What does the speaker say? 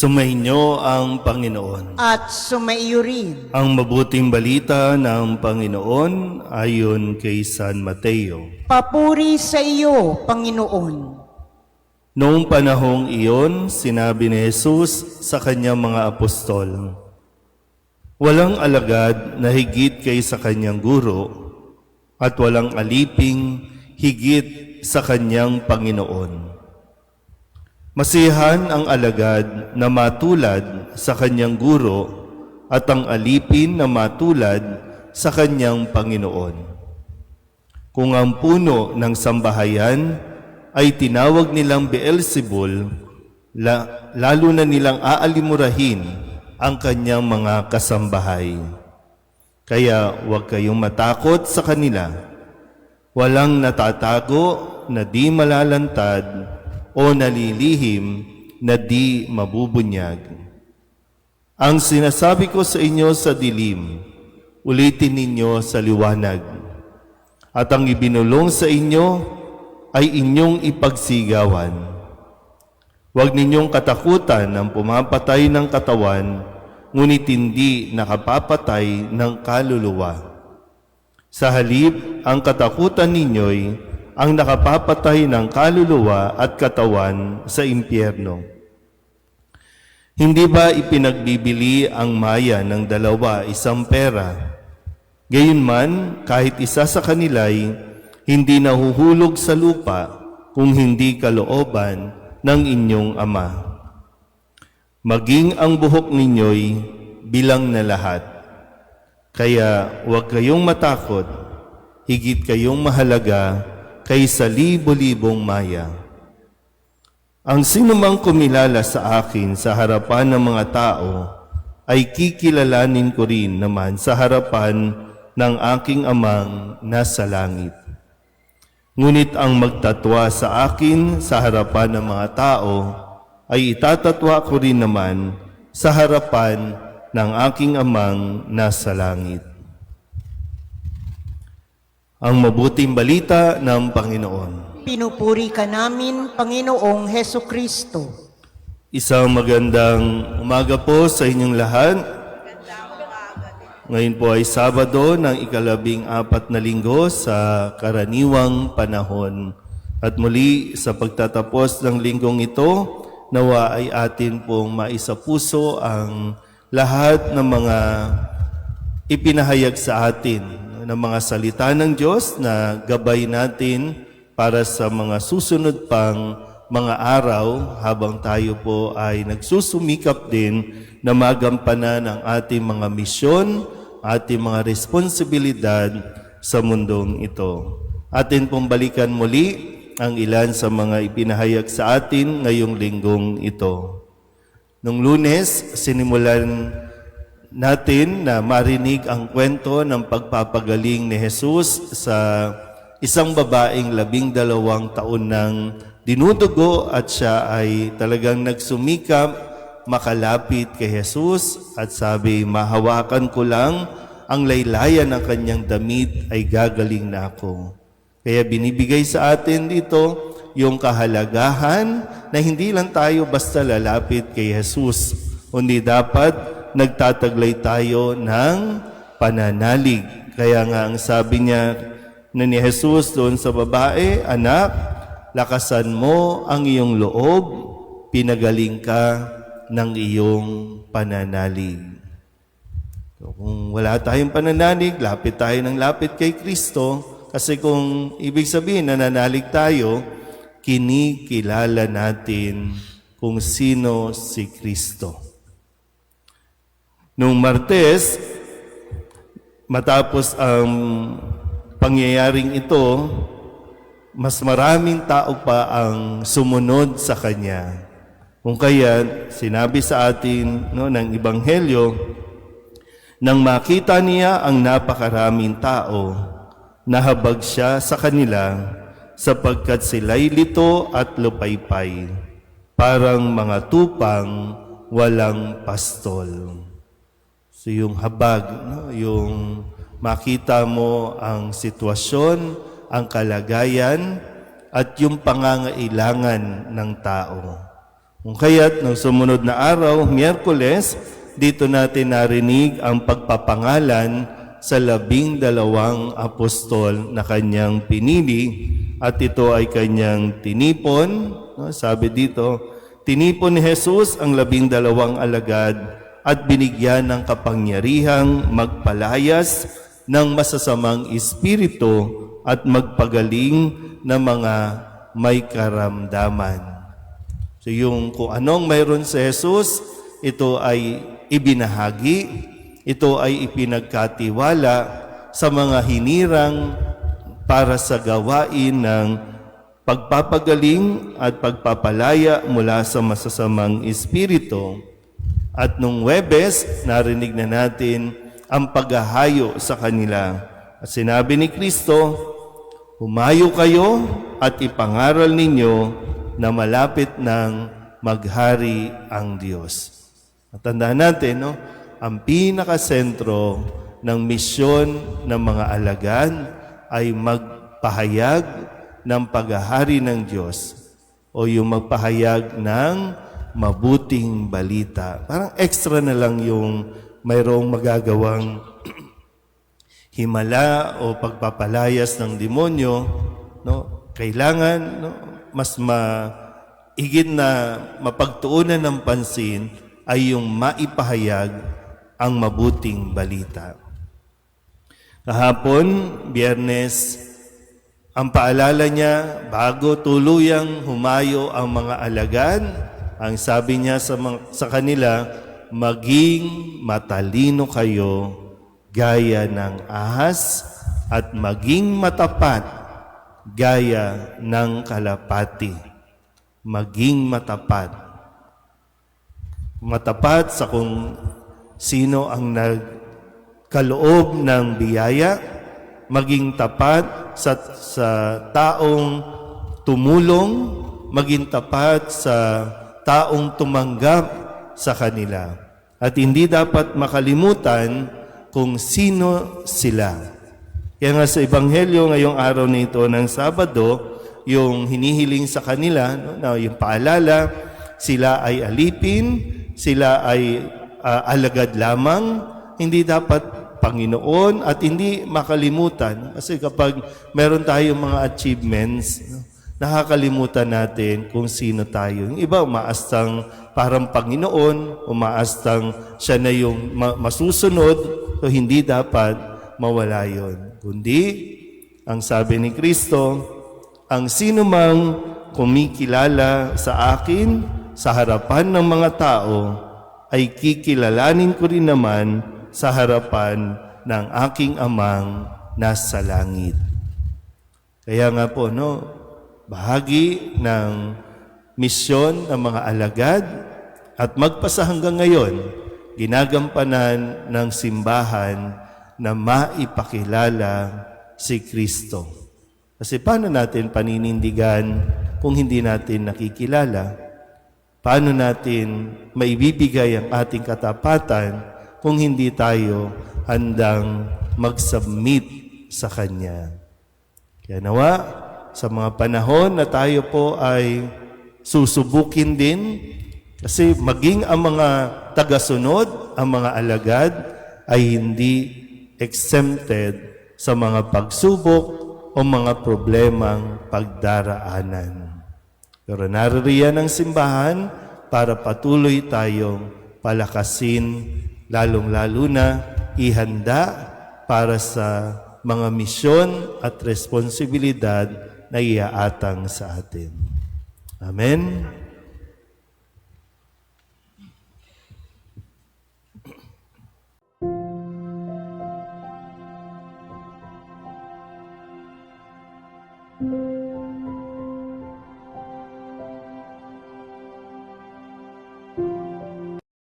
Sumainyo ang Panginoon. At sumaiyo rin. Ang mabuting balita ng Panginoon ayon kay San Mateo. Papuri sa iyo, Panginoon. Noong panahong iyon, sinabi ni Jesus sa kanyang mga apostol, "Walang alagad na higit kay sa kanyang guro, at walang aliping higit sa kanyang Panginoon. Masihan ang alagad na matulad sa kanyang guro at ang alipin na matulad sa kanyang Panginoon. Kung ang puno ng sambahayan ay tinawag nilang Beelzebul, lalo na nilang aalimurahin ang kanyang mga kasambahay. Kaya huwag kayong matakot sa kanila. Walang natatago na di malalantad o nalilihim na di mabubunyag. Ang sinasabi ko sa inyo sa dilim, ulitin ninyo sa liwanag. At ang ibinulong sa inyo ay inyong ipagsigawan. Huwag ninyong katakutan ang pumapatay ng katawan, ngunit hindi nakapapatay ng kaluluwa. Sa halip, ang katakutan ninyo'y ang nakapapatay ng kaluluwa at katawan sa impyerno. Hindi ba ipinagbibili ang maya ng dalawa isang pera? Gayunman, kahit isa sa kanila'y hindi nahuhulog sa lupa kung hindi kalooban ng inyong Ama. Maging ang buhok ninyo'y bilang na lahat. Kaya huwag kayong matakot, higit kayong mahalaga kaysa libo-libong maya. Ang sinumang kumilala sa akin sa harapan ng mga tao ay kikilalanin ko rin naman sa harapan ng aking Amang nasa langit. Ngunit ang magtatwa sa akin sa harapan ng mga tao ay itatatwa ko rin naman sa harapan ng aking Amang nasa langit." Ang mabuting balita ng Panginoon. Pinupuri ka namin, Panginoong Heso Kristo. Isang magandang umaga po sa inyong lahat. Ngayon po ay Sabado ng ika-14 na linggo sa karaniwang panahon. At muli sa pagtatapos ng linggong ito, nawa ay atin pong maisapuso ang lahat ng mga ipinahayag sa atin ng mga salita ng Diyos na gabay natin para sa mga susunod pang mga araw habang tayo po ay nagsusumikap din na magampanan ang ating mga misyon, ating mga responsibilidad sa mundong ito. Atin pong balikan muli ang ilan sa mga ipinahayag sa atin ngayong linggong ito. Nung Lunes, sinimulan natin na marinig ang kwento ng pagpapagaling ni Jesus sa isang babaeng 12 taon nang dinudugo at siya ay talagang nagsumikap makalapit kay Jesus at sabi, "Mahawakan ko lang ang laylayan ng kanyang damit ay gagaling na ako." Kaya binibigay sa atin dito yung kahalagahan na hindi lang tayo basta lalapit kay Jesus, kundi dapat nagtataglay tayo ng pananalig. Kaya nga ang sabi niya na ni Jesus doon sa babae, "Anak, lakasan mo ang iyong loob, pinagaling ka ng iyong pananalig." So, kung wala tayong pananalig, lapit tayo ng lapit kay Kristo. Kasi kung ibig sabihin nananalig tayo, kinikilala natin kung sino si Kristo. Noong Martes, matapos ang pangyayaring ito, mas maraming tao pa ang sumunod sa Kanya. Kung kaya, sinabi sa atin ng Ebanghelyo, nang makita niya ang napakaraming tao, nahabag siya sa kanila sapagkat sila'y lito at lupaypay, parang mga tupang walang pastol. So yung habag, yung makita mo ang sitwasyon, ang kalagayan, at yung pangangailangan ng tao. Kung kaya't nung sumunod na araw, Miyerkules, dito natin narinig ang pagpapangalan sa 12 apostol na kanyang pinili at ito ay kanyang tinipon. No? Sabi dito, tinipon ni Jesus ang 12 alagad at binigyan ng kapangyarihang magpalayas ng masasamang espiritu at magpagaling ng mga may karamdaman. So yung kung anong mayroon sa Jesus, ito ay ibinahagi, ito ay ipinagkatiwala sa mga hinirang para sa gawain ng pagpapagaling at pagpapalaya mula sa masasamang espiritu. At nung Huwebes, narinig na natin ang paghahayo sa kanila. At sinabi ni Kristo, humayo kayo at ipangaral ninyo na malapit ng maghari ang Diyos. Matandaan natin, no? Ang pinakasentro ng misyon ng mga alagad ay magpahayag ng paghahari ng Diyos o yung magpahayag ng mabuting balita. Parang extra na lang yung mayroong magagawang himala o pagpapalayas ng demonyo, no? Kailangan, no, mas higit na mapagtuunan ng pansin ay yung maipahayag ang mabuting balita. Kahapon, Biyernes, ang paalala niya, bago tuluyang humayo ang mga alagad, ang sabi niya sa kanila, maging matalino kayo gaya ng ahas at maging matapat gaya ng kalapati. Maging matapat. Matapat sa kung sino ang nagkaloob ng biyaya, maging tapat sa taong tumulong, maging tapat sa taong tumanggap sa kanila. At hindi dapat makalimutan kung sino sila. Kaya nga sa Ebanghelyo ngayong araw na ito ng Sabado, yung hinihiling sa kanila, no, na yung paalala, sila ay alipin, sila ay alagad lamang, hindi dapat Panginoon at hindi makalimutan. Kasi kapag meron tayong mga achievements, no, nakakalimutan natin kung sino tayo. Yung iba umaastang parang Panginoon, umaastang siya na yung masusunod, so hindi dapat mawala yun. Kundi, ang sabi ni Kristo, ang sino mang kumikilala sa akin sa harapan ng mga tao, ay kikilalanin ko rin naman sa harapan ng aking amang nasa langit. Kaya nga po, no, bahagi ng misyon ng mga alagad at magpasa hanggang ngayon, ginagampanan ng simbahan na maipakilala si Kristo. Kasi paano natin paninindigan kung hindi natin nakikilala? Paano natin maibibigay ang ating katapatan kung hindi tayo handang mag-submit sa Kanya? Kaya nawa, sa mga panahon na tayo po ay susubukin din, kasi maging ang mga tagasunod, ang mga alagad, ay hindi exempted sa mga pagsubok o mga problemang pagdaraanan. Pero naririyan ang simbahan para patuloy tayong palakasin, lalong-lalo na ihanda para sa mga misyon at responsibilidad na iaatang sa atin. Amen. Thank you.